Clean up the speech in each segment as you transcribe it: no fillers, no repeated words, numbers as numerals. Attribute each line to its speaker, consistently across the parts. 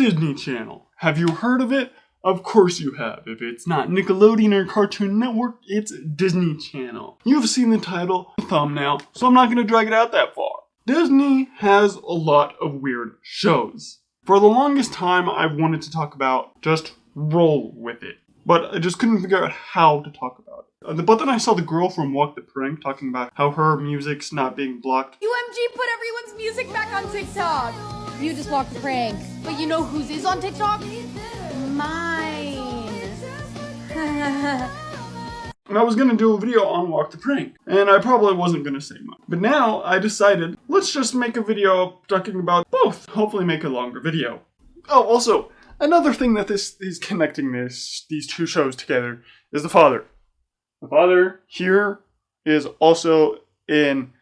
Speaker 1: Disney Channel. Have you heard of it? Of course you have. If it's not Nickelodeon or Cartoon Network, it's Disney Channel. You've seen the title, the thumbnail, so I'm not going to drag it out that far. Disney has a lot of weird shows. For the longest time, I've wanted to talk about Just Roll With It, but I just couldn't figure out how to talk about it. But then I saw the girl from Walk the Prank talking about how her music's not being blocked.
Speaker 2: UMG put everyone's music back on TikTok. You just walked the prank. But you know whose is on TikTok? Mine.
Speaker 1: And I was going to do a video on Walk the Prank, and I probably wasn't going to say much. But now I decided, let's just make a video talking about both. Hopefully make a longer video. Oh, also, another thing that this is connecting these two shows together is the father. The father here is also in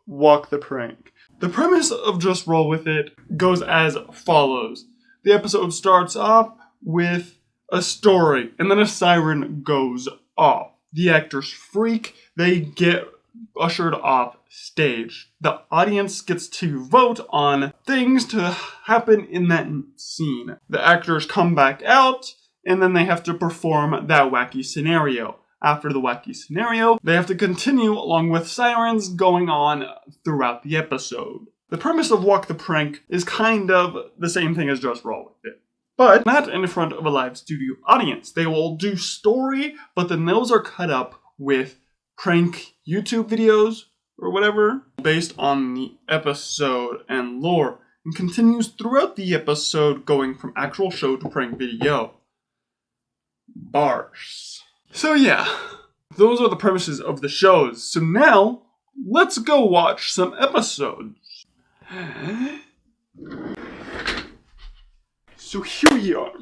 Speaker 1: Walk the Prank. The premise of Just Roll With It goes as follows. The episode starts off with a story, and then a siren goes off. The actors freak, they get ushered off stage. The audience gets to vote on things to happen in that scene. The actors come back out, and then they have to perform that wacky scenario. After the wacky scenario, they have to continue along with sirens going on throughout the episode. The premise of Walk the Prank is kind of the same thing as Just Roll With It, but not in front of a live studio audience. They will do story, but then those are cut up with prank YouTube videos or whatever based on the episode and lore, and continues throughout the episode going from actual show to prank video. Bars. So yeah, those are the premises of the shows. So now, let's go watch some episodes. So here we are.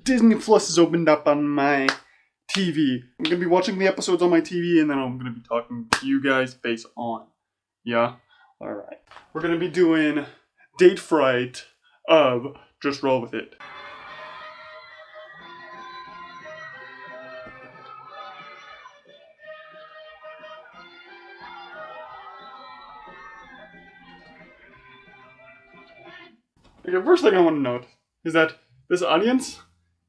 Speaker 1: Disney Plus has opened up on my TV. I'm going to be watching the episodes on my TV, and then I'm going to be talking to you guys based on. Yeah? Alright. We're going to be doing Date Fright of Just Roll With It. Okay, first thing I want to note is that this audience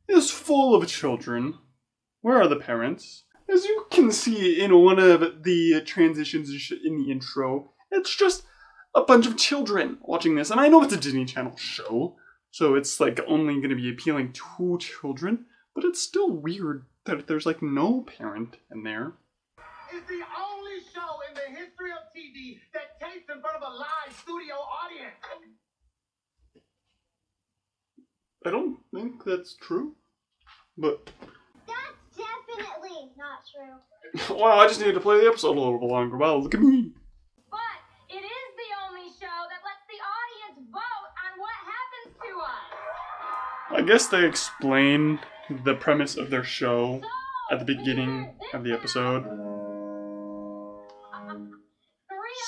Speaker 1: is full of children. Where are the parents? As you can see in one of the transitions in the intro, it's just a bunch of children watching this. And I know it's a Disney Channel show, so it's like only going to be appealing to children, but it's still weird that there's like no parent in there.
Speaker 3: It's the only show in the history of TV that tapes in front of a live studio audience.
Speaker 1: I don't think that's true, but...
Speaker 4: That's definitely not true.
Speaker 1: Wow, I just needed to play the episode a little bit longer. Wow, look at me.
Speaker 5: But it is the only show that lets the audience vote on what happens to us.
Speaker 1: I guess they explain the premise of their show at the beginning of the episode.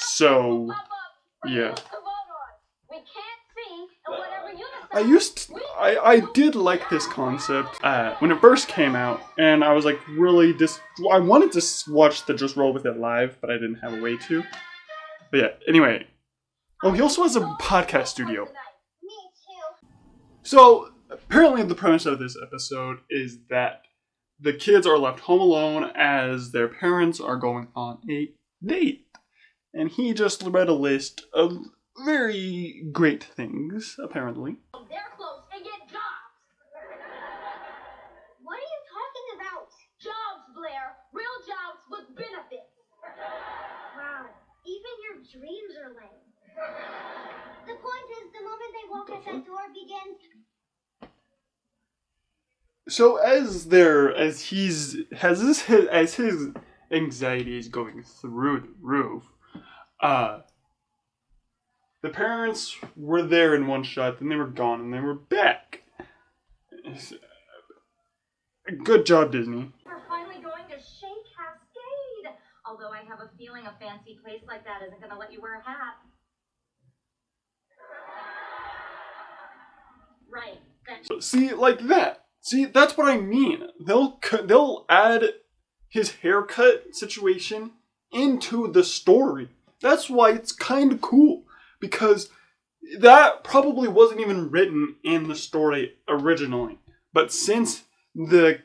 Speaker 1: So, yeah.
Speaker 5: We can't see, and whatever you decide,
Speaker 1: I did like this concept when it first came out, and I was like really I wanted to watch the Just Roll With It live, but I didn't have a way to. But yeah, anyway. Oh, he also has a podcast studio.
Speaker 4: Me too.
Speaker 1: So, apparently the premise of this episode is that the kids are left home alone as their parents are going on a date. And he just read a list of very great things, apparently.
Speaker 5: they're close and get jobs.
Speaker 4: What are you talking about?
Speaker 5: Jobs, Blair. Real jobs with benefits.
Speaker 4: Wow, even your dreams are lame. The point is, the moment they walk at that door begins.
Speaker 1: So as his anxiety is going through the roof, the parents were there in one shot, then they were gone, and they were back. Good job, Disney.
Speaker 5: We're finally going to Shea Cascade. Although I have a feeling a fancy place like that isn't going to let you wear a hat. Right.
Speaker 1: See, like that. See, that's what I mean. They'll add his haircut situation into the story. That's why it's kind of cool. Because that probably wasn't even written in the story originally. But since the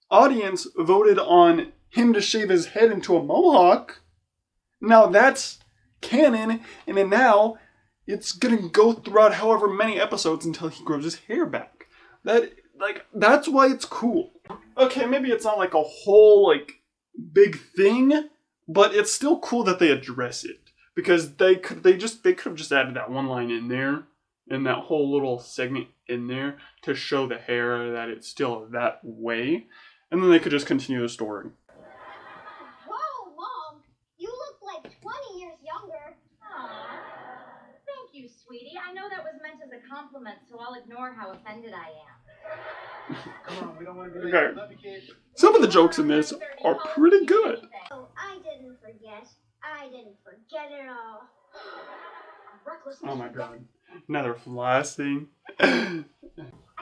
Speaker 1: audience voted on him to shave his head into a mohawk, now that's canon, and then now it's gonna go throughout however many episodes until he grows his hair back. That's why it's cool. Okay, maybe it's not like a whole, like, big thing, but it's still cool that they address it. Because they could have just added that one line in there, and that whole little segment in there to show the hair that it's still that way, and then they could just continue the story.
Speaker 4: Whoa, Mom! You look like 20 years younger.
Speaker 5: Aw. Thank you, sweetie. I know that was meant as a compliment, so I'll ignore how offended I am.
Speaker 3: Come on, we don't want to be
Speaker 1: Okay.
Speaker 3: late. Love you, kids.
Speaker 1: Some of the jokes in this are pretty good.
Speaker 4: Oh, I didn't forget. I didn't forget it all. Reckless.
Speaker 1: Oh my god. Another flossing.
Speaker 4: I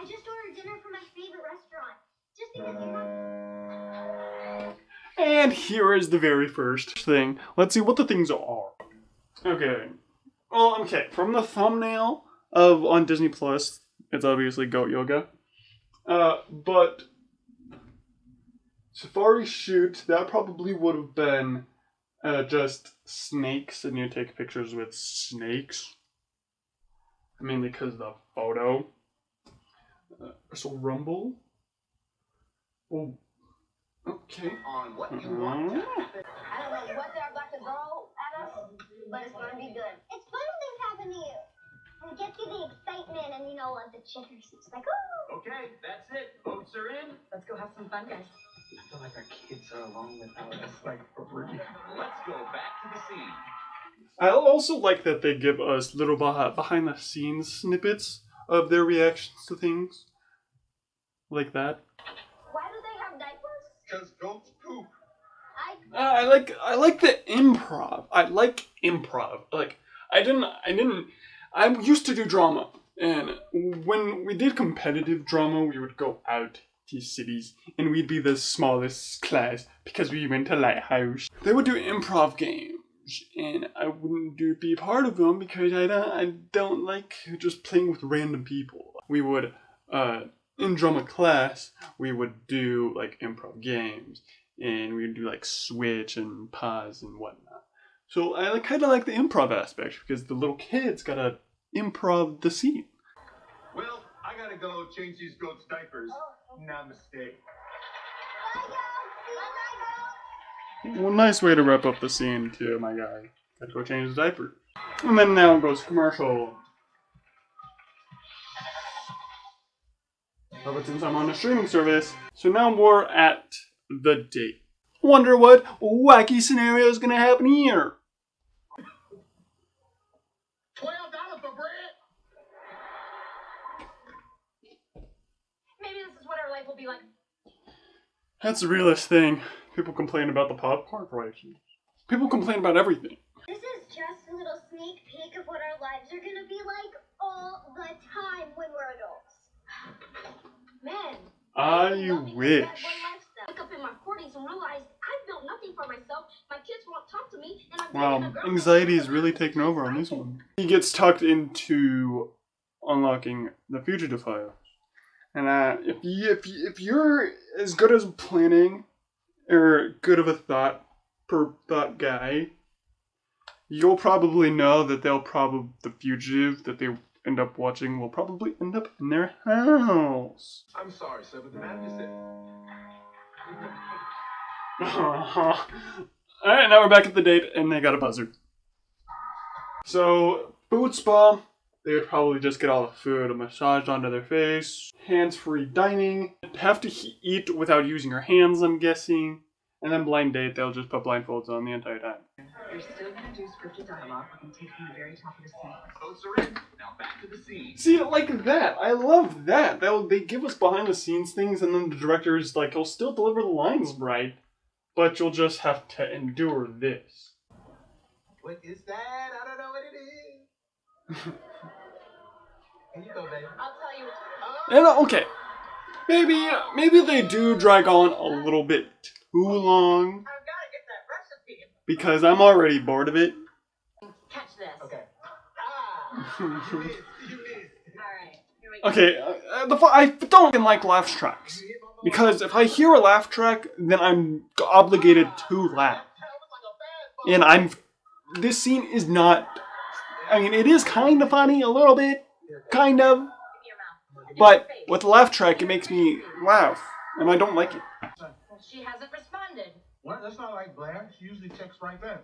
Speaker 4: just ordered dinner from my favorite restaurant. Just because you want.
Speaker 1: And here is the very first thing. Let's see what the things are. Okay. Well, okay. From the thumbnail on Disney Plus, it's obviously Goat Yoga. But Safari Shoot, that probably would have been just snakes, and you take pictures with snakes. Mainly because of the photo. So Rumble. Oh, okay.
Speaker 3: On what you want.
Speaker 4: I don't know what they're about to throw at us, but it's gonna be good. It's fun when things happen to you. It gets you the excitement and, like the chickers. It's like, ooh.
Speaker 3: Okay, that's it. Votes are in.
Speaker 5: Let's go have some fun, guys.
Speaker 3: I feel like our kids are along without us, like, for free. Let's go back to the scene.
Speaker 1: I also like that they give us little behind the scenes snippets of their reactions to things. Like that.
Speaker 4: Why do they have diapers?
Speaker 3: Because goats poop.
Speaker 1: I like the improv. I like improv. Like I used to do drama, and when we did competitive drama, we would go out to cities, and we'd be the smallest class because we went to Lighthouse. They would do improv games, and I wouldn't be part of them because I don't like just playing with random people. We would in drama class we would do like improv games, and we would do like switch and pause and whatnot. So I kind of like the improv aspect because the little kids gotta improv the scene.
Speaker 3: Well, I gotta go change these goats' diapers. Namaste.
Speaker 1: Well, nice way to wrap up the scene too, my guy. Gotta go change his diaper. And then now goes commercial. But since I'm on a streaming service, so now we're at the date. Wonder what wacky scenario is gonna happen here.
Speaker 3: $12 for bread.
Speaker 5: Maybe this is what our life will be like.
Speaker 1: That's the realest thing. People complain about the popcorn prices. People complain about everything.
Speaker 4: This is just a little sneak peek of what our lives are gonna be like all the time when we're adults. Man,
Speaker 1: I wish.
Speaker 4: wake up in my 40s and realize I've built nothing for myself. My kids won't talk to me, and I'm
Speaker 1: Wow, anxiety is really taking over on this one. He gets tucked into unlocking the fugitive files. And if you're as good as planning, or good of a thought guy, you'll probably know that the fugitive that they end up watching will probably end up in their house.
Speaker 3: I'm sorry, sir, but the map is it.
Speaker 1: Alright, now we're back at the date, and they got a buzzard. So, food spa, they would probably just get all the food massaged onto their face. Hands-free dining. Have to eat without using your hands, I'm guessing. And then blind date, they'll just put blindfolds on the entire time.
Speaker 6: You're still going to do scripted dialogue and take from the very top of the scene.
Speaker 3: Votes are in. Now back to the scene.
Speaker 1: See, like that. I love that. They give us behind-the-scenes things, and then the director is like, he'll still deliver the lines right, but you'll just have to endure this.
Speaker 3: What is that? I don't know what it is. Here you go, baby.
Speaker 5: I'll tell you.
Speaker 1: And okay, maybe they do drag on a little bit too long,
Speaker 5: I've got to get that recipe.
Speaker 1: because I'm already bored of it.
Speaker 5: Catch this.
Speaker 3: Okay. You missed.
Speaker 5: Alright, here we go.
Speaker 1: Okay, I don't like laugh tracks. Because if I hear a laugh track, then I'm obligated to laugh. And this scene is not, I mean, it is kind of funny, a little bit, kind of.
Speaker 5: Give me your mouth.
Speaker 1: But with the laugh track, it makes me laugh. And I don't like it.
Speaker 5: Well, she hasn't responded.
Speaker 3: Well, that's not like Blair. She usually texts right back.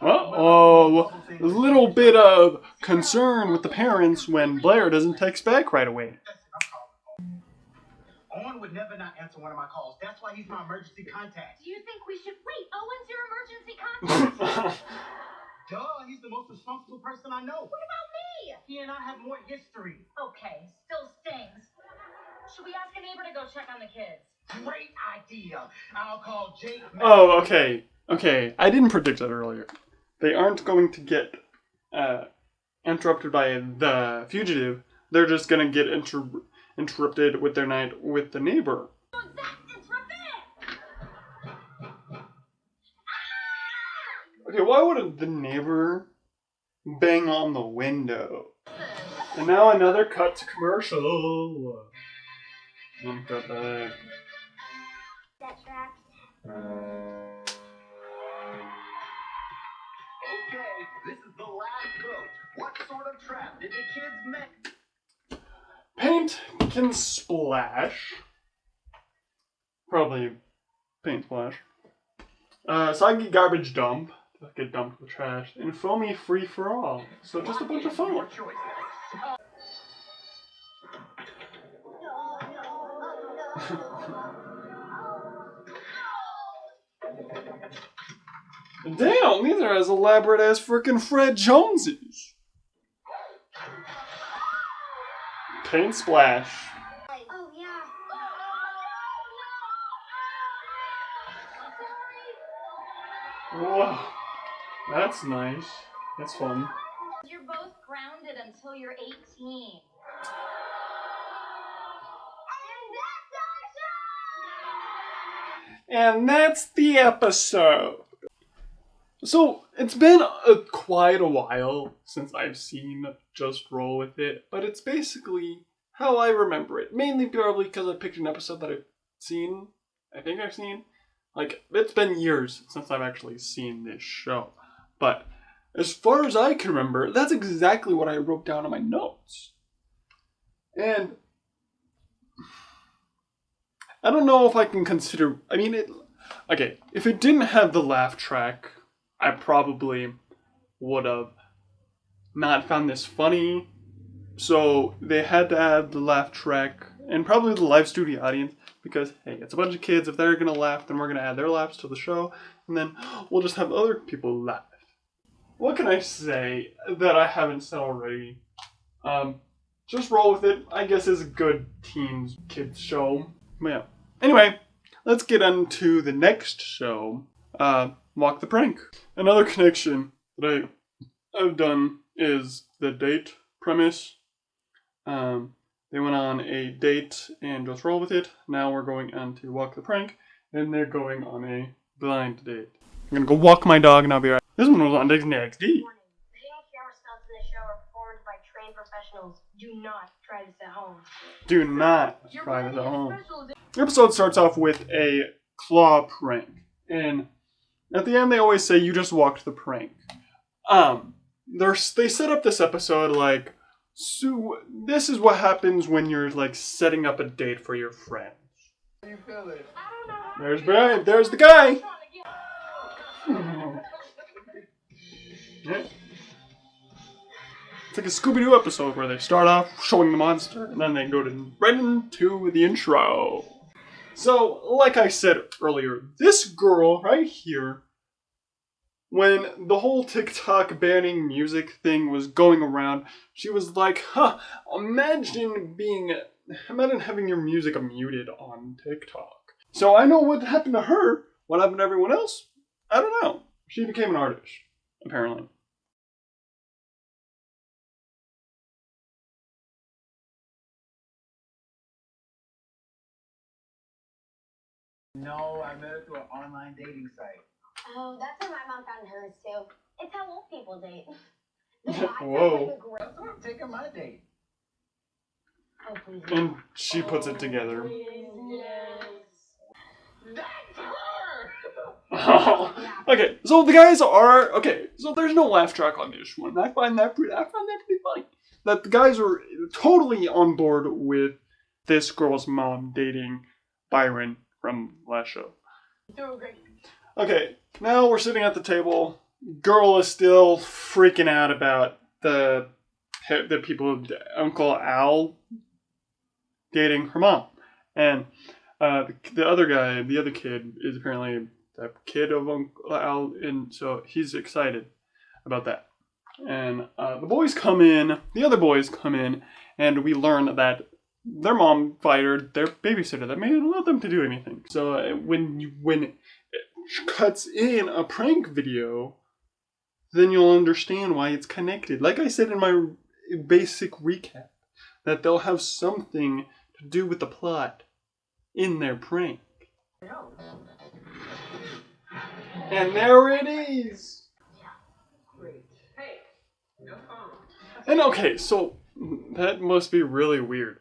Speaker 1: Uh-oh, a little bit of concern with the parents when Blair doesn't text back right away.
Speaker 3: Owen would never not answer one of my calls. That's why he's my emergency contact.
Speaker 5: Do you think we should wait? Owen's your emergency contact.
Speaker 3: Duh, he's the most responsible person I know.
Speaker 5: What about me?
Speaker 3: He and I have more history.
Speaker 5: Okay, still stings. Should we ask a neighbor to go check on the kids?
Speaker 3: Great idea. I'll call Jake.
Speaker 1: Oh, okay. Okay, I didn't predict that earlier. They aren't going to get interrupted by the fugitive. They're just going to get interrupted with their night with the neighbor.
Speaker 5: It's Rabbit!
Speaker 1: Okay, why wouldn't the neighbor bang on the window? And now another cut to commercial. Cut back.
Speaker 4: That tracks.
Speaker 3: Okay, this is the last vote. What sort of trap did the kids make?
Speaker 1: Paint can splash. Probably paint splash. Soggy garbage dump. Get dumped with trash. And foamy free for all. So just a bunch of fun.
Speaker 3: Your choice.
Speaker 1: Damn, these are as elaborate as frickin' Fred Jones's. Paint splash.
Speaker 4: Oh, yeah.
Speaker 1: Whoa. That's nice. That's fun.
Speaker 5: You're both grounded until you're 18.
Speaker 1: And that's the episode. So, it's been quite a while since I've seen Just Roll With It, but it's basically how I remember it. Mainly probably because I picked an episode that I've seen. I think I've seen. Like, it's been years since I've actually seen this show. But as far as I can remember, that's exactly what I wrote down in my notes. And I don't know if I can consider, I mean, okay, if it didn't have the laugh track, I probably would have not found this funny. So they had to add the laugh track and probably the live studio audience because, hey, it's a bunch of kids. If they're going to laugh, then we're going to add their laughs to the show. And then we'll just have other people laugh. What can I say that I haven't said already? Just Roll With It, I guess, is a good teens kids show. But yeah. Anyway, let's get on to the next show, Walk the Prank. Another connection that I've done is the date premise. They went on a date and Just Roll With It. Now we're going on to Walk the Prank, and they're going on a blind date. I'm gonna go walk my dog and I'll be right. This one was on Disney XD.
Speaker 4: Warning. Video camera stunts in this show are performed by trained professionals. Do not try this at home.
Speaker 1: Do not try this at home. The episode starts off with a claw prank, and at the end they always say you just walked the prank. They set up this episode like, so this is what happens when you're like setting up a date for your friends.
Speaker 3: How you feeling?
Speaker 1: There's Brian. There's the guy. Yeah. It's like a Scooby-Doo episode where they start off showing the monster and then they go right into the intro. So, like I said earlier, this girl right here, when the whole TikTok banning music thing was going around, she was like, imagine having your music muted on TikTok. So I know what happened to her. What happened to everyone else? I don't know. She became an artist, apparently.
Speaker 3: No, I met her through an online dating site.
Speaker 4: Oh, that's how my mom found hers too. It's how old people date.
Speaker 1: Whoa.
Speaker 3: I'm taking my date.
Speaker 4: Oh, please.
Speaker 1: And she puts it together.
Speaker 3: That's her!
Speaker 1: Okay, so the guys are okay. So there's no laugh track on this one. I find that pretty funny. That the guys are totally on board with this girl's mom dating Byron from last show. Okay, now we're sitting at the table. Girl is still freaking out about the people, Uncle Al dating her mom, and the other guy, the other kid, is apparently the kid of Uncle Al, and so he's excited about that. And the other boys come in, and we learn that their mom fired their babysitter that made allow them to do anything. So when it cuts in a prank video, then you'll understand why it's connected. Like I said in my basic recap, that they'll have something to do with the plot in their prank. And there it is. And okay, so that must be really weird.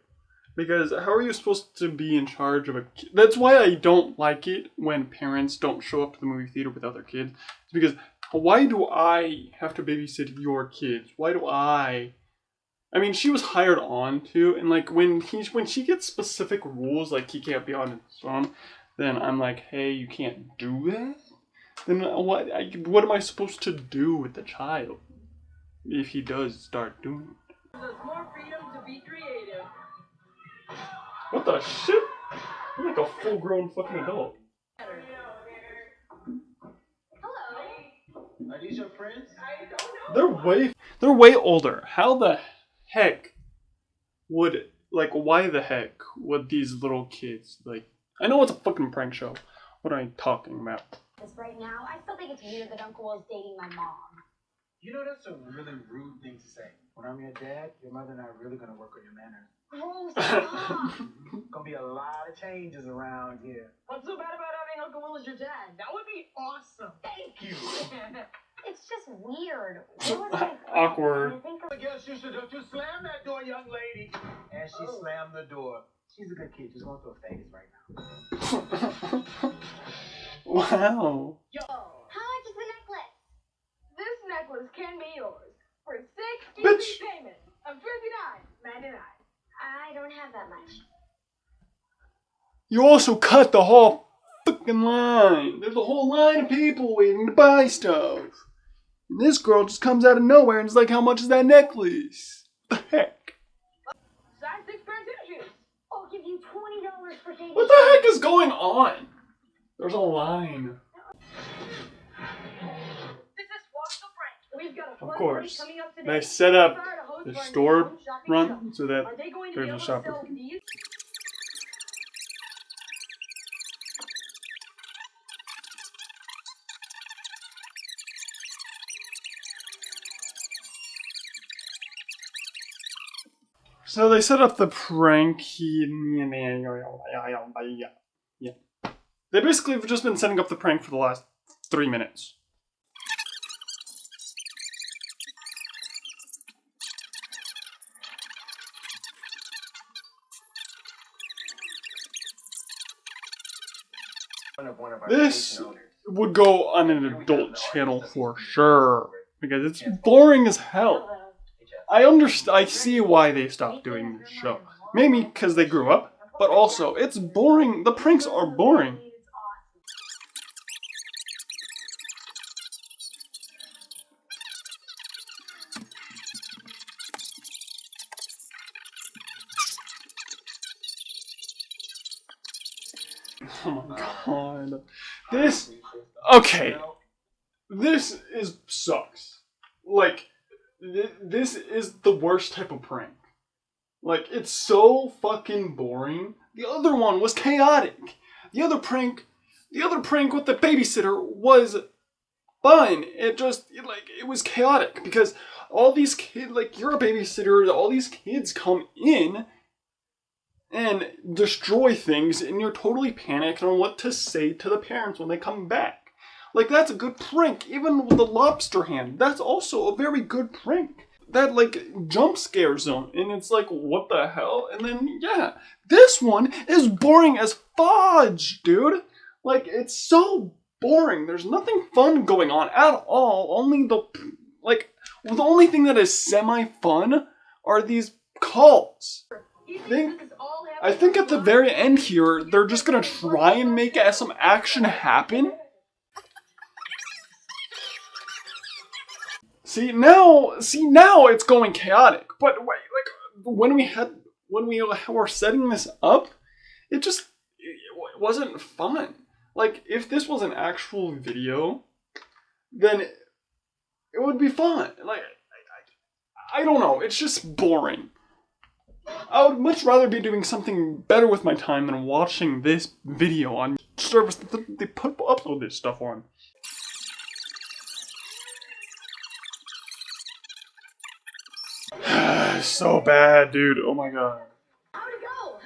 Speaker 1: Because how are you supposed to be in charge of a kid? That's why I don't like it when parents don't show up to the movie theater with other kids. It's because why do I have to babysit your kids? Why do I mean, she was hired on to, and like when she gets specific rules, like he can't be on his phone, then I'm like, hey, you can't do that? Then what am I supposed to do with the child if he does start doing it?
Speaker 6: There's more freedom to be creative.
Speaker 1: What the shit? I'm like a full-grown fucking adult.
Speaker 3: Are these your friends?
Speaker 1: They're way older. How the heck would, like, why the heck would these little kids, like, I know it's a fucking prank show. What am I talking about?
Speaker 4: Right now, I still think it's weird that Uncle Will's dating my mom.
Speaker 3: You know, that's a really rude thing to say. When I'm your dad, your mother and I are really gonna work on your manners.
Speaker 4: Oh, stop.
Speaker 3: Gonna be a lot of changes around here.
Speaker 6: What's so bad about having Uncle Will as your dad?
Speaker 3: That would be awesome. Thank you.
Speaker 4: It's just weird.
Speaker 1: Awkward.
Speaker 3: I guess you should have just slammed that door, young lady. And she slammed the door. She's a good kid. She's going through a phase right now.
Speaker 1: Wow.
Speaker 4: Yo, how much is the necklace?
Speaker 6: This necklace can be yours for 6
Speaker 1: Bitch.
Speaker 6: easy payments of $29.99.
Speaker 4: I don't have that much.
Speaker 1: You also cut the whole fucking line. There's a whole line of people waiting to buy stuff. And this girl just comes out of nowhere and is like, how much is that necklace? What the heck?
Speaker 6: Size 6 pair of tennis shoes.
Speaker 4: I'll give you $20 for taking.
Speaker 1: What the heck is going on? There's a line.
Speaker 6: This is Walk the Prank. We've got a
Speaker 1: Of
Speaker 6: fun
Speaker 1: course.
Speaker 6: party coming up today.
Speaker 1: They set up
Speaker 6: Prepare to host
Speaker 1: the
Speaker 6: our
Speaker 1: store
Speaker 6: new shopping show.
Speaker 1: run so that
Speaker 6: Are they going to
Speaker 1: there's
Speaker 6: be
Speaker 1: a
Speaker 6: able to
Speaker 1: shopper.
Speaker 6: sell these?
Speaker 1: So they set up the prank. Yeah. They basically have just been setting up the prank for the last 3 minutes. This would go on an adult channel for sure. Because it's boring as hell. I see why they stopped doing this show. Maybe because they grew up, but also it's boring. The pranks are boring. Oh my god. This sucks. Like, this is the worst type of prank. Like, it's so fucking boring. The other one was chaotic. The other prank with the babysitter was fun. It was chaotic because all these kids, like, you're a babysitter, all these kids come in and destroy things, and you're totally panicked on what to say to the parents when they come back. Like, that's a good prank. Even with the lobster hand, that's also a very good prank. that like jump scare zone, and it's like, what the hell? And then yeah, this one is boring as fudge, dude. Like, it's so boring. There's nothing fun going on at all. Only the only thing that is semi-fun are these calls. I think at the very end here, they're just gonna try and make some action happen. See now it's going chaotic. But wait, like when we were setting this up, it wasn't fun. Like, if this was an actual video, then it would be fun. Like, I don't know. It's just boring. I would much rather be doing something better with my time than watching this video on service that they upload this stuff on. So bad, dude. Oh my god.
Speaker 4: How'd it go?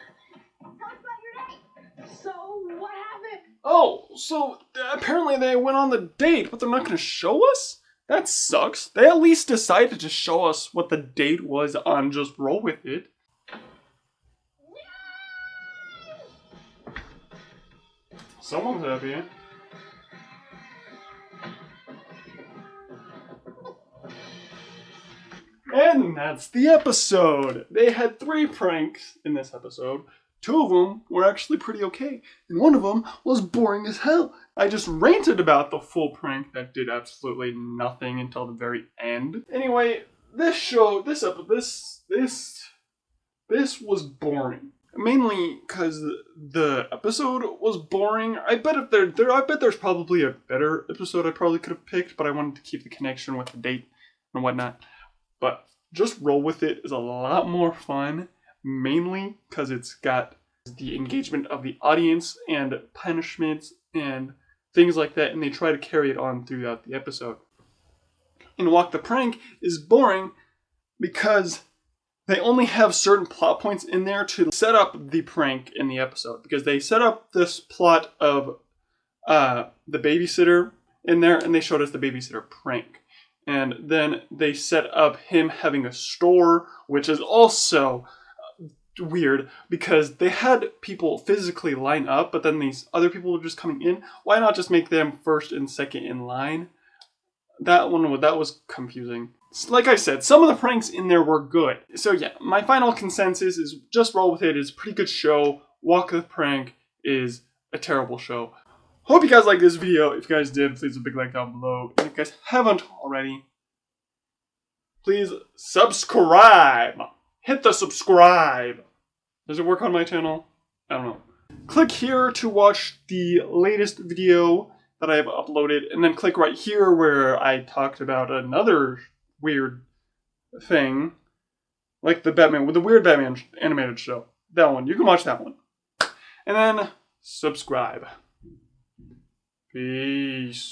Speaker 4: Tell us about your day.
Speaker 3: So, what happened?
Speaker 1: Oh, so apparently they went on the date, but they're not gonna show us? That sucks. They at least decided to show us what the date was on Just Roll With It. Someone's happy. And that's the episode. They had 3 pranks in this episode. 2 of them were actually pretty okay, and 1 of them was boring as hell. I just ranted about the full prank that did absolutely nothing until the very end. Anyway, this was boring. Mainly because the episode was boring. I bet there's probably a better episode I probably could have picked, but I wanted to keep the connection with the date and whatnot. But Just Roll With It is a lot more fun, mainly because it's got the engagement of the audience and punishments and things like that, and they try to carry it on throughout the episode. And Walk the Prank is boring because they only have certain plot points in there to set up the prank in the episode, because they set up this plot of the babysitter in there, and they showed us the babysitter prank. And then they set up him having a store, which is also weird because they had people physically line up, but then these other people were just coming in. Why not just make them first and second in line? That was confusing. Like I said, some of the pranks in there were good. So yeah, my final consensus is Just Roll With It is a pretty good show. Walk the Prank is a terrible show. Hope you guys liked this video. If you guys did, please leave a big like down below. And if you guys haven't already, please subscribe. Hit the subscribe. Does it work on my channel? I don't know. Click here to watch the latest video that I have uploaded, and then click right here where I talked about another weird thing, like the weird Batman animated show. That one. You can watch that one. And then subscribe. Peace.